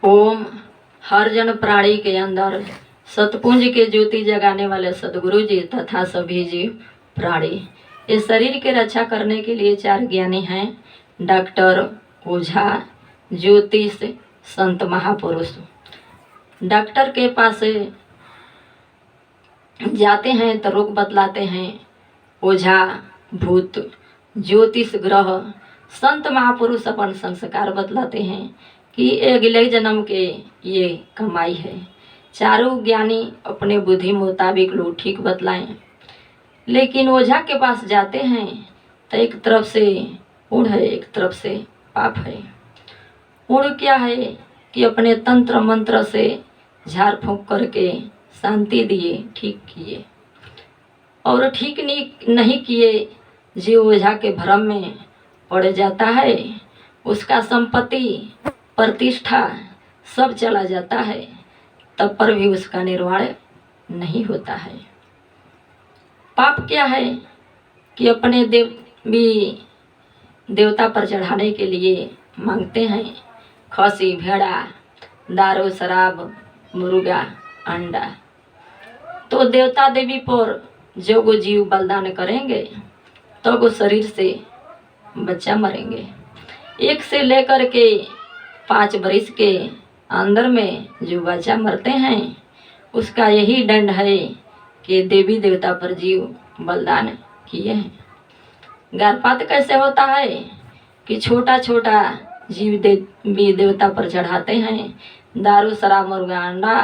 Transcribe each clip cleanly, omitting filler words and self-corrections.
ओम हर जन प्राणी के अंदर सतपुंज के ज्योति जगाने वाले सदगुरु जी तथा सभी जीव प्राणी इस शरीर के रक्षा करने के लिए चार ज्ञानी हैं। डॉक्टर, ओझा, ज्योतिष, संत महापुरुष। डॉक्टर के पास जाते हैं तो रोग बतलाते हैं। ओझा भूत, ज्योतिष ग्रह, संत महापुरुष अपन संस्कार बतलाते हैं कि अगले जन्म के ये कमाई है। चारों ज्ञानी अपने बुद्धि मुताबिक लोग ठीक बतलाएं। लेकिन ओझा के पास जाते हैं तो एक तरफ से उड़ है, एक तरफ से पाप है। उड़ क्या है कि अपने तंत्र मंत्र से झाड़ फूंक करके शांति दिए, ठीक किए, और ठीक नहीं किए जो ओझा के भ्रम में पड़ जाता है, उसका संपत्ति प्रतिष्ठा सब चला जाता है, तब पर भी उसका निर्वाण नहीं होता है। पाप क्या है कि अपने देवता पर चढ़ाने के लिए मांगते हैं खसी, भेड़ा, दारू, शराब, मुर्गा, अंडा। तो देवता देवी पर जो वो जीव बलिदान करेंगे तो वो शरीर से बच्चा मरेंगे। 1 से लेकर के 5 वर्ष के अंदर में जो बच्चा मरते हैं उसका यही दंड है कि देवी देवता पर जीव बलिदान किए हैं। गर्भपात कैसे होता है कि छोटा छोटा जीव देवी देवता पर चढ़ाते हैं दारू, शराब, मुर्गा, अंडा,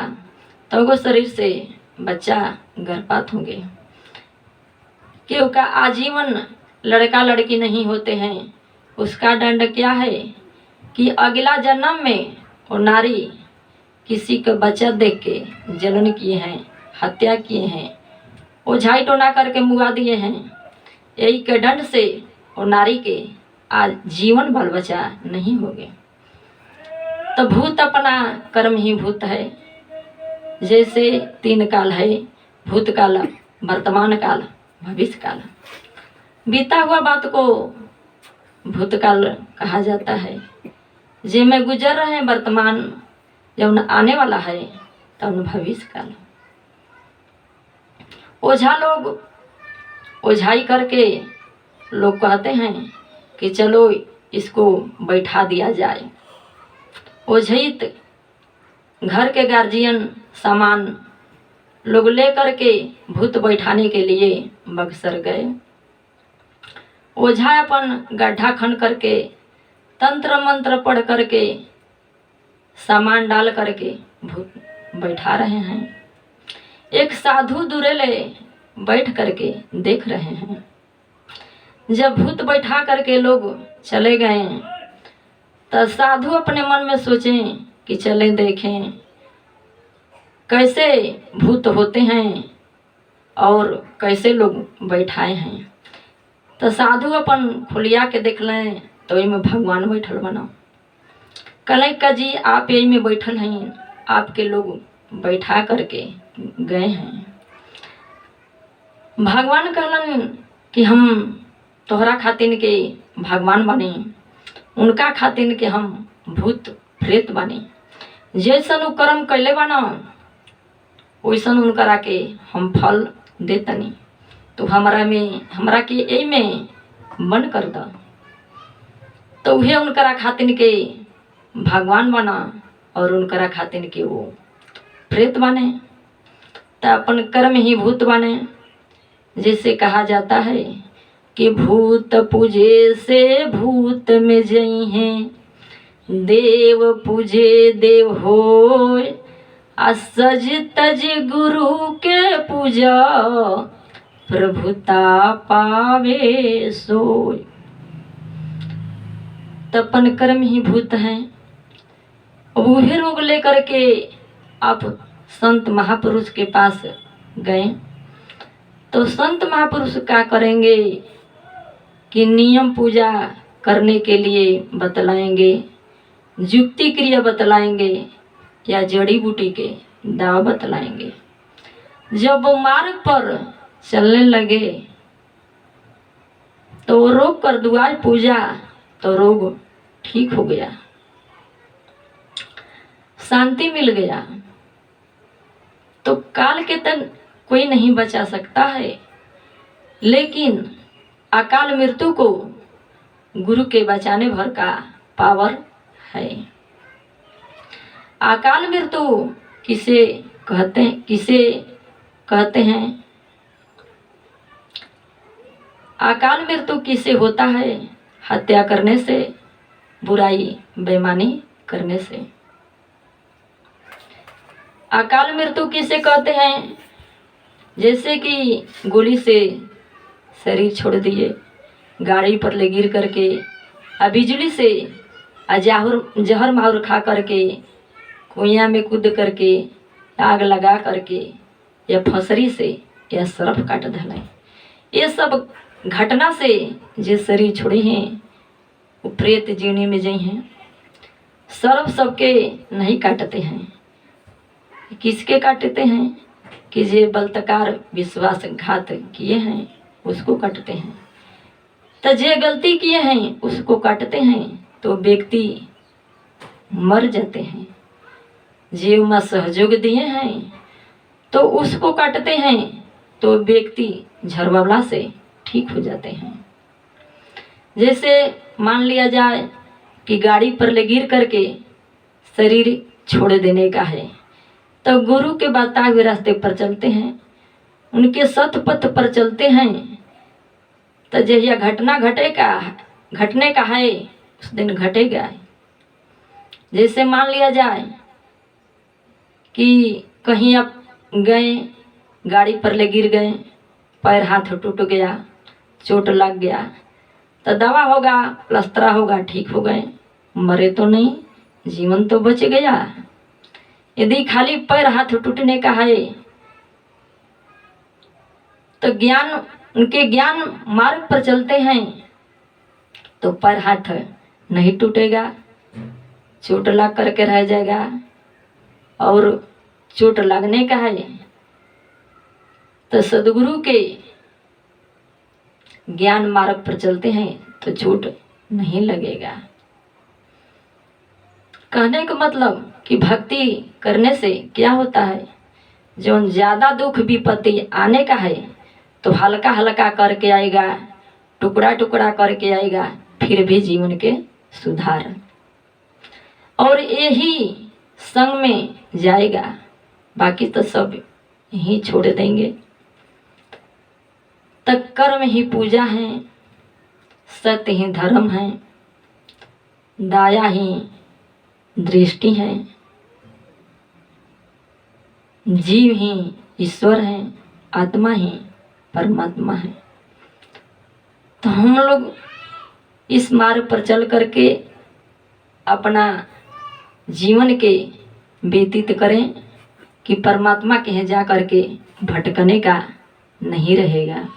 तो वो शरीर से बच्चा गर्भपात होंगे। क्योंकि आजीवन लड़का लड़की नहीं होते हैं, उसका दंड क्या है कि अगला जन्म में वो नारी किसी का बच्चा देख के जलन किए हैं, हत्या किए हैं, ओझाई टोना करके मुआ दिए हैं। यही के दंड से वो नारी के आज जीवन बाल बच्चा नहीं होंगे। तो भूत अपना कर्म ही भूत है। जैसे 3 काल है, भूतकाल, वर्तमान काल, भविष्य काल। बीता हुआ बात को भूतकाल कहा जाता है। जे में गुजर रहे हैं वर्तमान, जब आने वाला है तब भविष्य काल। ओझा लोग ओझाई करके लोग कहते हैं कि चलो इसको बैठा दिया जाए। ओझित घर के गार्जियन सामान लोग ले करके भूत बैठाने के लिए बक्सर गए। ओझा अपन गड्ढा खन करके तंत्र मंत्र पढ़ करके सामान डाल करके भूत बैठा रहे हैं। एक साधु दूरेले बैठ करके देख रहे हैं। जब भूत बैठा करके लोग चले गए तो साधु अपने मन में सोचें कि चले देखें कैसे भूत होते हैं और कैसे लोग बैठाए हैं। तो साधु अपन खुलिया के देख लें तो में भगवान बैठल बना। कहले का जी आप यही में बैठल हैं, आपके लोग बैठा करके गए हैं। भगवान कहलन कि हम तोहरा खातिन के भगवान बने, उनका खातिन के हम भूत प्रेत बने। जैसन कर्म कैले बना वैसन उनकरा के हम फल देतनी। तो हमरा के यही में मन कर द। तो वह उनकरा खातिन के भगवान बना और उनकरा खातिन के वो प्रेत बने। तो अपन कर्म ही भूत बने। जैसे कहा जाता है कि भूत पूजे से भूत में जई हैं, देव पूजे देव होय, सज तज गुरु के पूजा, प्रभुता पावे सोय। तपन कर्म ही भूत हैं। वही रोग लेकर के आप संत महापुरुष के पास गए तो संत महापुरुष क्या करेंगे कि नियम पूजा करने के लिए बतलाएंगे, युक्ति क्रिया बतलाएंगे या जड़ी बूटी के दवा बतलाएंगे। जब वो मार्ग पर चलने लगे तो रोग कर दुआर पूजा तो रोग ठीक हो गया। शांति मिल गया तो काल के तक कोई नहीं बचा सकता है, लेकिन अकाल मृत्यु को गुरु के बचाने भर का पावर है। अकाल मृत्यु किसे कहते हैं? अकाल मृत्यु किसे होता है? हत्या करने से, बुराई बेईमानी करने से। अकाल मृत्यु किसे कहते हैं? जैसे कि गोली से शरीर छोड़ दिए, गाड़ी पर ले गिर करके, बिजली से जहर माहौर खा करके, कुइयाँ में कूद करके, आग लगा करके, या फंसरी से, या सरफ काट धले, ये सब घटना से जो शरीर छोड़े हैं वो प्रेत जीवनी में जाइ हैं। सर्व सबके नहीं काटते हैं, किसके काटते हैं? कि जे बलात्कार विश्वासघात किए हैं उसको काटते हैं। तो जे गलती किए हैं उसको काटते हैं तो व्यक्ति मर जाते हैं। जीव में सहयोग दिए हैं तो उसको काटते हैं तो व्यक्ति झरवावला से ठीक हो जाते हैं। जैसे मान लिया जाए कि गाड़ी पर ले गिर करके शरीर छोड़ देने का है, तो गुरु के बताए हुए रास्ते पर चलते हैं, उनके सत पथ पर चलते हैं, तो जहिया घटना घटने का है उस दिन घटेगा। जैसे मान लिया जाए कि कहीं आप गए, गाड़ी पर ले गिर गए, पैर हाथ टूट गया, चोट लग गया, तो दवा होगा, प्लास्टर होगा, ठीक हो गए, मरे तो नहीं, जीवन तो बच गया। यदि खाली पैर हाथ टूटने का है तो उनके ज्ञान मार्ग पर चलते हैं तो पैर हाथ नहीं टूटेगा, चोट लग करके रह जाएगा। और चोट लगने का है तो सदगुरु के ज्ञान मार्ग पर चलते हैं तो चोट नहीं लगेगा। कहने का मतलब कि भक्ति करने से क्या होता है? जो ज़्यादा दुख विपत्ति आने का है तो हल्का हल्का करके आएगा, टुकड़ा टुकड़ा करके आएगा, फिर भी जीवन के सुधार, और यही संग में जाएगा, बाकी तो सब यही छोड़ देंगे। तब कर्म ही पूजा है, सत्य ही धर्म है, दया ही दृष्टि है, जीव ही ईश्वर है, आत्मा ही परमात्मा है। तो हम लोग इस मार्ग पर चल करके अपना जीवन के व्यतीत करें कि परमात्मा के यहाँ जा करके भटकने का नहीं रहेगा।